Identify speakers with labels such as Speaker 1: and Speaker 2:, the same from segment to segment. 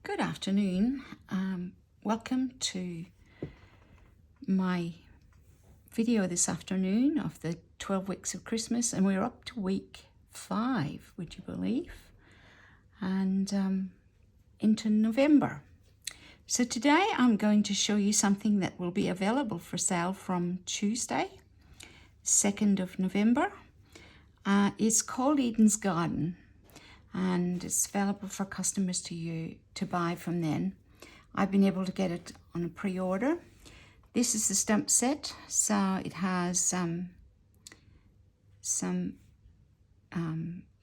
Speaker 1: Good afternoon. Welcome to my video this afternoon of the 12 weeks of Christmas, and we're up to week 5, would you believe? And into November. So today I'm going to show you something that will be available for sale from Tuesday, 2nd of November. It's called Eden's Garden, and it's available for customers to buy from then. I've been able to get it on a pre-order. This is the stump set, so it has some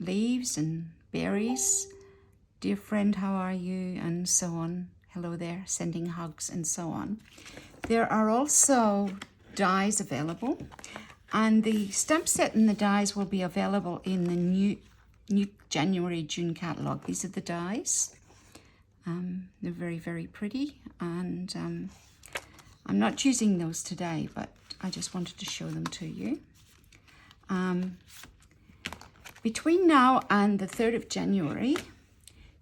Speaker 1: leaves and berries. Dear friend, how are you? And so on. Hello there, sending hugs and so on. There are also dies available, and the stump set and the dies will be available in the new January-June catalogue. These are the dies. They're very, very pretty, and I'm not using those today, but I just wanted to show them to you. Between now and the 3rd of January,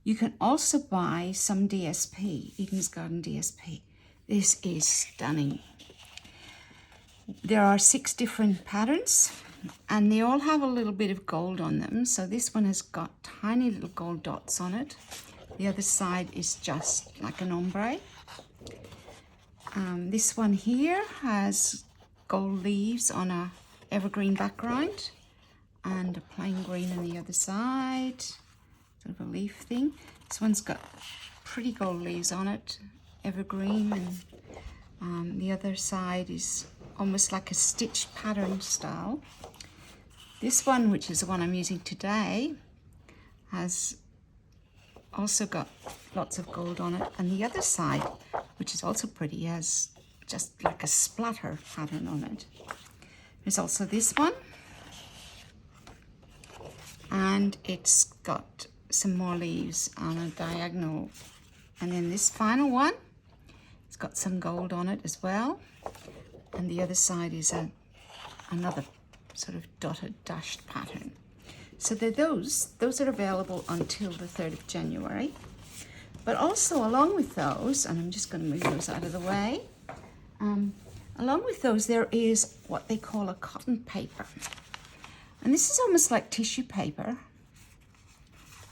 Speaker 1: you can also buy some DSP, Eden's Garden DSP. This is stunning. There are 6 different patterns, and they all have a little bit of gold on them. So this one has got tiny little gold dots on it. The other side is just like an ombre. This one here has gold leaves on a evergreen background and a plain green on the other side. Sort of a leaf thing. This one's got pretty gold leaves on it, evergreen, and the other side is almost like a stitched pattern style. This one, which is the one I'm using today, has also got lots of gold on it, and the other side, which is also pretty, has just like a splatter pattern on it. There's also this one, and it's got some more leaves on a diagonal, and then this final one, it's got some gold on it as well, and the other side is another sort of dotted dashed pattern. So those are available until the 3rd of January. But also along with those, and I'm just going to move those out of the way, along with those there is what they call a cotton paper. And this is almost like tissue paper.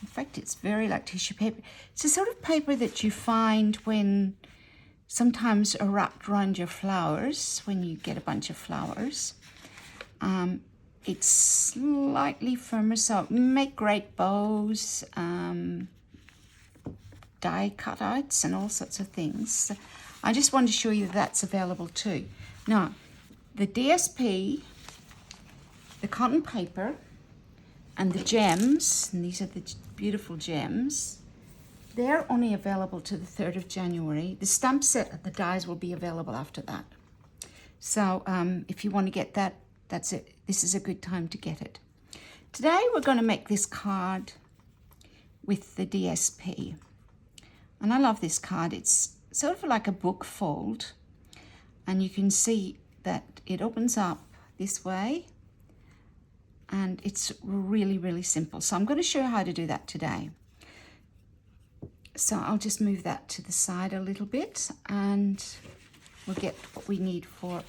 Speaker 1: In fact, it's very like tissue paper. It's a sort of paper that you find when sometimes are wrapped around your flowers, when you get a bunch of flowers. It's slightly firmer, so make great bows, die cutouts and all sorts of things. I just wanted to show you that that's available too. Now, the DSP, the cotton paper, and the gems, and these are the beautiful gems, they're only available to the 3rd of January. The stamp set and the dies will be available after that. So if you want to get that, that's it. This is a good time to get it. Today we're going to make this card with the DSP. And I love this card. It's sort of like a book fold. And you can see that it opens up this way. And it's really, really simple. So I'm going to show you how to do that today. So I'll just move that to the side a little bit, and we'll get what we need for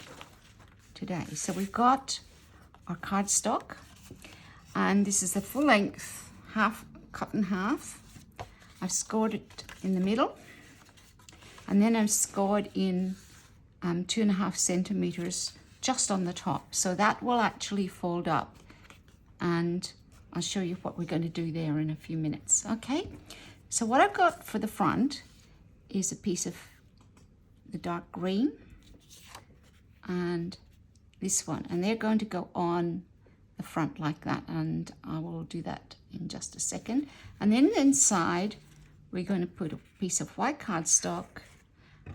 Speaker 1: today. So we've got our cardstock, and this is the full length, cut in half. I've scored it in the middle, and then I've scored in 2.5 centimeters just on the top. So that will actually fold up, and I'll show you what we're going to do there in a few minutes. Okay, so what I've got for the front is a piece of the dark green and this one, and they're going to go on the front like that, and I will do that in just a second. And then inside we're going to put a piece of white cardstock,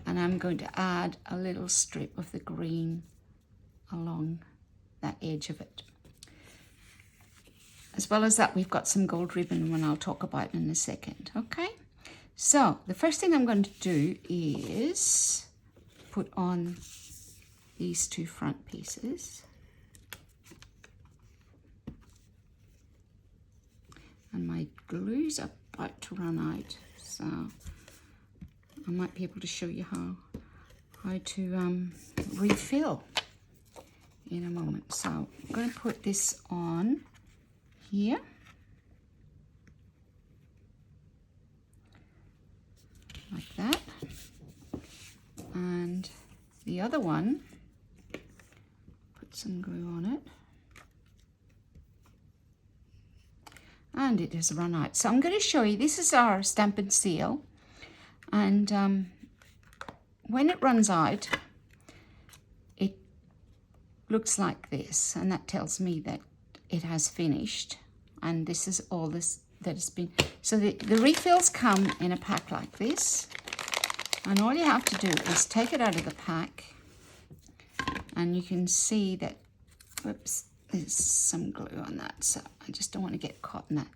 Speaker 1: and I'm going to add a little strip of the green along that edge of it. As well as that, we've got some gold ribbon, and I'll talk about in a second. Okay, so the first thing I'm going to do is put on these 2 front pieces, and my glue's about to run out, so I might be able to show you how to refill in a moment. So I'm going to put this on here. Like that. And the other one, put some glue on it. And it has run out. So I'm going to show you, this is our Stampin' Seal. And when it runs out, it looks like this. And that tells me that it has finished. And this is all this that has been. So the refills come in a pack like this. And all you have to do is take it out of the pack. And you can see that, whoops, there's some glue on that. So I just don't want to get caught in that.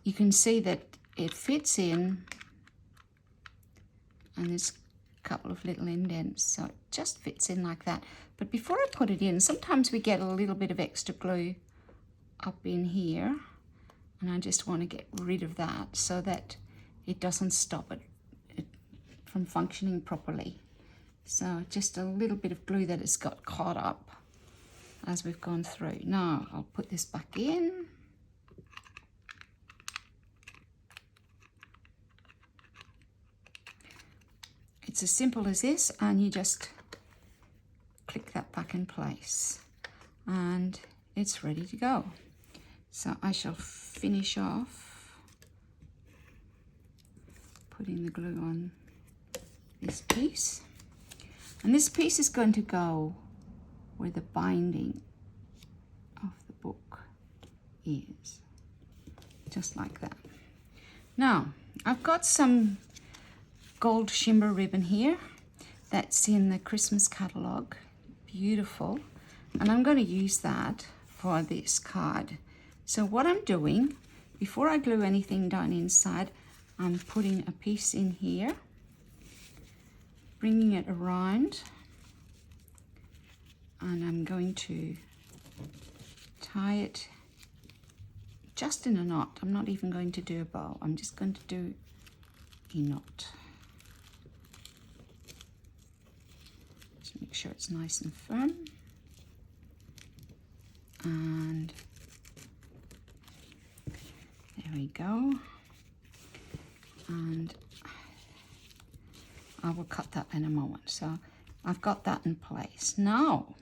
Speaker 1: You can see that it fits in. And there's a couple of little indents. So it just fits in like that. But before I put it in, sometimes we get a little bit of extra glue up in here. And I just want to get rid of that so that it doesn't stop it from functioning properly. So just a little bit of glue that has got caught up as we've gone through. Now I'll put this back in. It's as simple as this, and you just click that back in place and it's ready to go. So I shall finish off putting the glue on this piece. And this piece is going to go where the binding of the book is. Just like that. Now, I've got some gold shimmer ribbon here. That's in the Christmas catalogue. Beautiful. And I'm going to use that for this card. So what I'm doing, before I glue anything down inside, I'm putting a piece in here, bringing it around, and I'm going to tie it just in a knot. I'm not even going to do a bow. I'm just going to do a knot. Just make sure it's nice and firm. And there we go. And I will cut that in a moment. So I've got that in place. Now,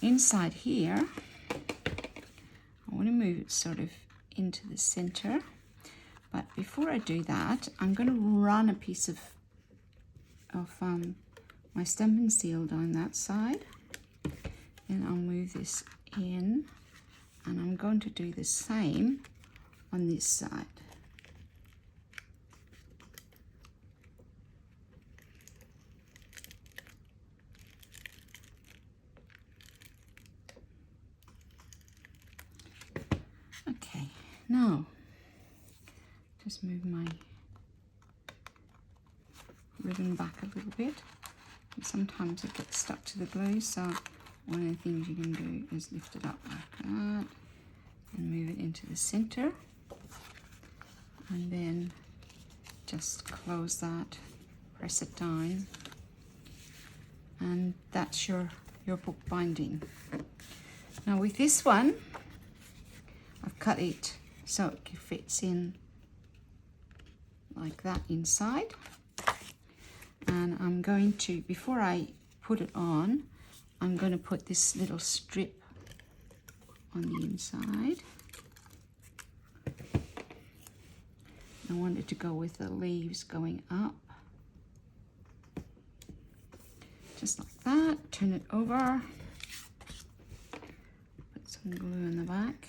Speaker 1: inside here, I want to move it sort of into the center. But before I do that, I'm going to run a piece of my Stampin' Seal down that side. Then I'll move this in, and I'm going to do the same on this side. Okay, now just move my ribbon back a little bit. And sometimes it gets stuck to the glue, so one of the things you can do is lift it up like that and move it into the center, and then just close that, press it down, and that's your book binding. Now with this one, I've cut it so it fits in like that inside. And I'm going to, before I put it on, I'm going to put this little strip on the inside. I want it to go with the leaves going up. Just like that. Turn it over. Put some glue in the back.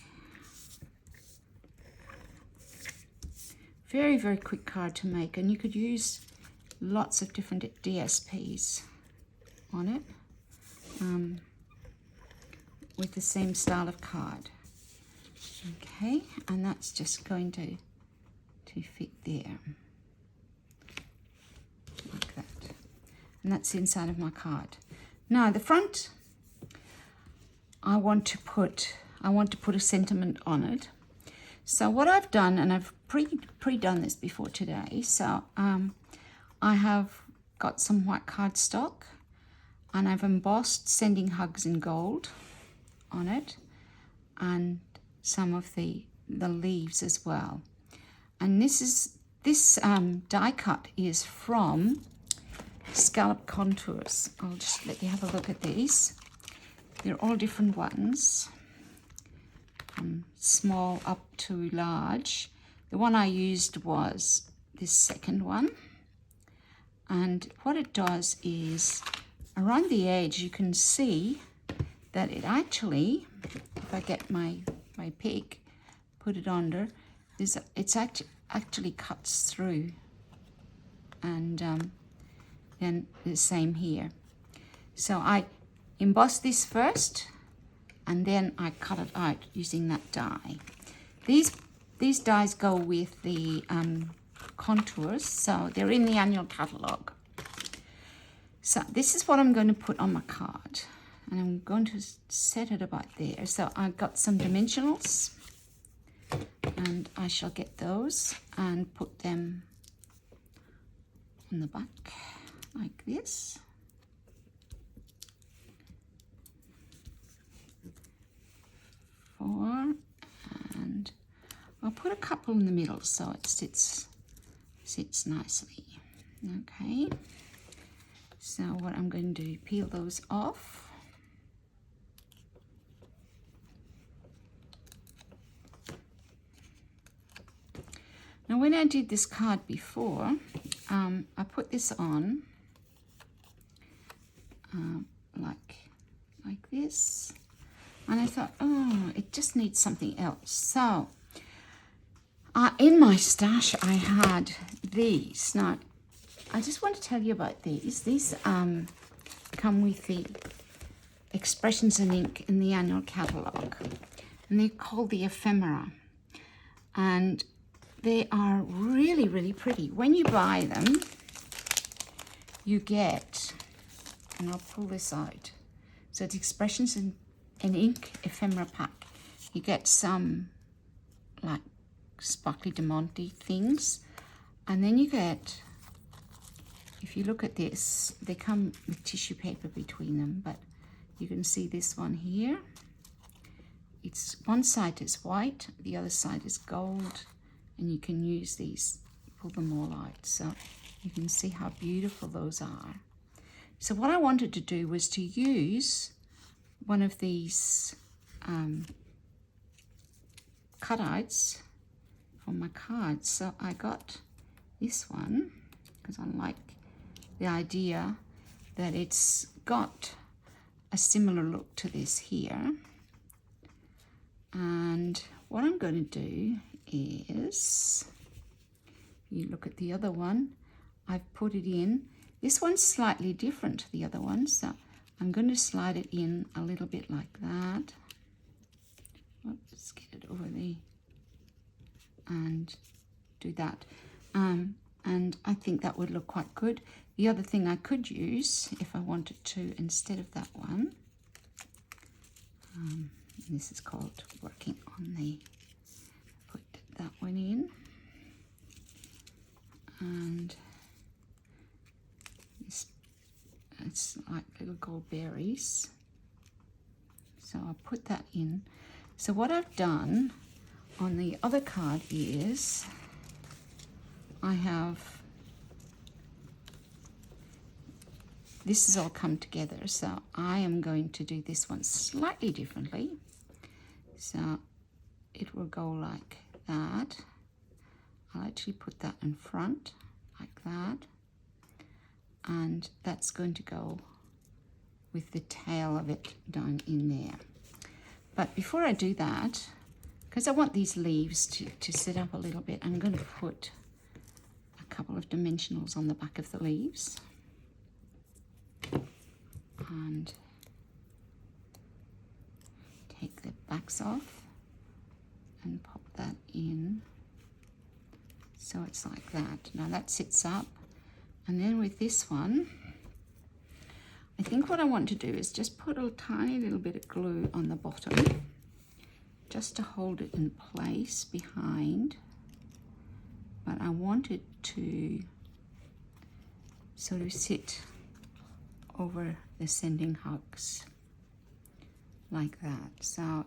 Speaker 1: Very, very quick card to make, and you could use lots of different DSPs on it with the same style of card. Okay, and that's just going to fit there like that, and that's the inside of my card. Now the front, I want to put a sentiment on it. So what I've done, and I've pre-done this before today. So I have got some white cardstock, and I've embossed Sending Hugs in Gold on it, and some of the leaves as well. And this die cut is from Scallop Contours. I'll just let you have a look at these. They're all different ones, from small up to large. The one I used was this second one, and what it does is around the edge you can see that it actually, if I get my pick, put it under, it's actually cuts through, and then the same here. So I emboss this first, and then I cut it out using that die. These dies go with the contours, so they're in the annual catalogue. So this is what I'm going to put on my card, and I'm going to set it about there. So I've got some dimensionals, and I shall get those and put them on the back like this. Four, and I'll put a couple in the middle so it sits nicely. Okay, so what I'm going to do, peel those off. Now when I did this card before, I put this on like this, and I thought, oh, it just needs something else. So in my stash I had these. Now I just want to tell you about these. These come with the Expressions in Ink in the annual catalogue, and they're called the Ephemera, and they are really, really pretty. When you buy them, you get, and I'll pull this out, so it's Expressions in Ink Ephemera pack. You get some like sparkly Diamante things, and then you get, if you look at this, they come with tissue paper between them, but you can see this one here. It's one side is white, the other side is gold, and you can use these, pull them all out, so you can see how beautiful those are. So what I wanted to do was to use one of these cutouts on my cards. So I got this one because I like the idea that it's got a similar look to this here. And what I'm going to do is, you look at the other one, I've put it in. This one's slightly different to the other one, so I'm going to slide it in a little bit like that. Let's get it over there and do that. And I think that would look quite good. The other thing I could use, if I wanted to, instead of that one, this is called Working on the, put that one in, and it's like little gold berries, so I'll put that in. So what I've done on the other card is I have, this has all come together, so I am going to do this one slightly differently. So it will go like that. I'll actually put that in front like that, and that's going to go with the tail of it down in there. But before I do that, because I want these leaves to sit up a little bit, I'm going to put a couple of dimensionals on the back of the leaves. And take the backs off and pop that in, so it's like that. Now that sits up, and then with this one, I think what I want to do is just put a tiny little bit of glue on the bottom, just to hold it in place behind, want it to sort of sit over the Sending Hugs like that. So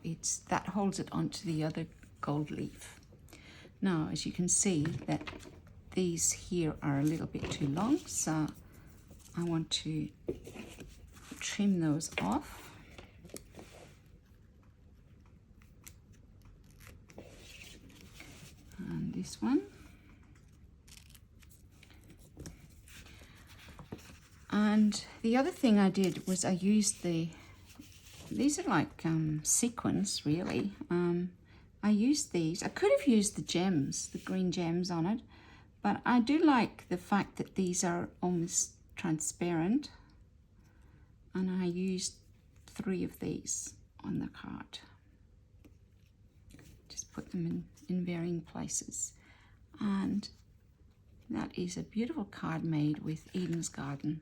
Speaker 1: that holds it onto the other gold leaf. Now, as you can see, that these here are a little bit too long, so I want to trim those off. And this one. And the other thing I did was I used these are like sequins, really. I used these. I could have used the gems, the green gems on it, but I do like the fact that these are almost transparent. And I used 3 of these on the card. Just put them in varying places. And that is a beautiful card made with Eden's Garden.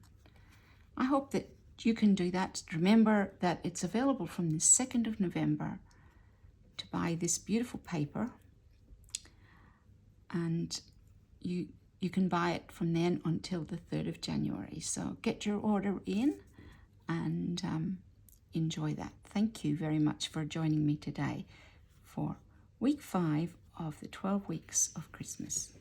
Speaker 1: I hope that you can do that. Remember that it's available from the 2nd of November to buy this beautiful paper. And you can buy it from then until the 3rd of January. So get your order in and enjoy that. Thank you very much for joining me today for week 5 of the 12 weeks of Christmas.